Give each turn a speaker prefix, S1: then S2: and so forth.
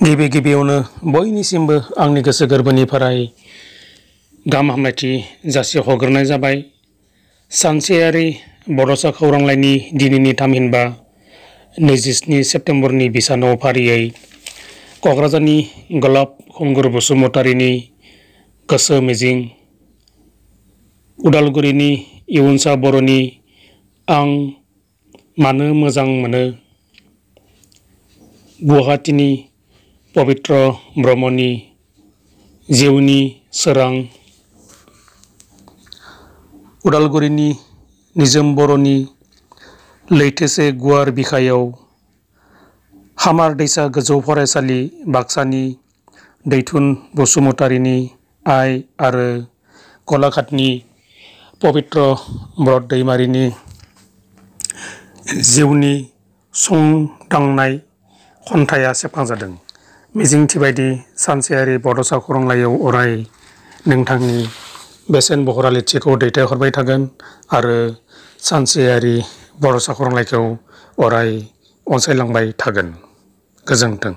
S1: गिबि गिबियावनो बयनिसिमबो आंनि गोसो गोरबोनिफ्राय गाहाम हामलायथि जासि हरग्रोनाय जाबाय। सानसेयारि बड'सा खौरांलाइनि दिनैनि थामहिनबा 27 सेप्तेम्बरनि बिसानाव फारियै क'क्राझारनि गलाब खुंगुर बसुमतारीनि गोसो मिजिं, उदालगुरिनि इयुनसा बर'नि आं मानो मोजां मोनो, गुवाहाटीनि पबित्र ब्रह्मनि जिउनि सोरां, उदालगुरिनि निजोम बर'नि लैथोसे गुवार बिखायाव, हामार दैसा गोजौ फरायसालि बाक्सानि दैथुन बसुमतारीनि आइ आरो गलाघाटनि पबित्र ब्रत दैमारिनि जिउनि संदांनाय खन्थाइया सेबखांजादों। मिजिंथिबायदि सानसेयारि बड'सा खौरांलाइयाव अराय नोंथांनि बेसेन बहरा लिरथिखौ दैथायहरबाय थागोन आरो सानसेयारि बड'सा खौरांलाइखौ अराय अनसायलांबाय थागोन। गोजोन्थों।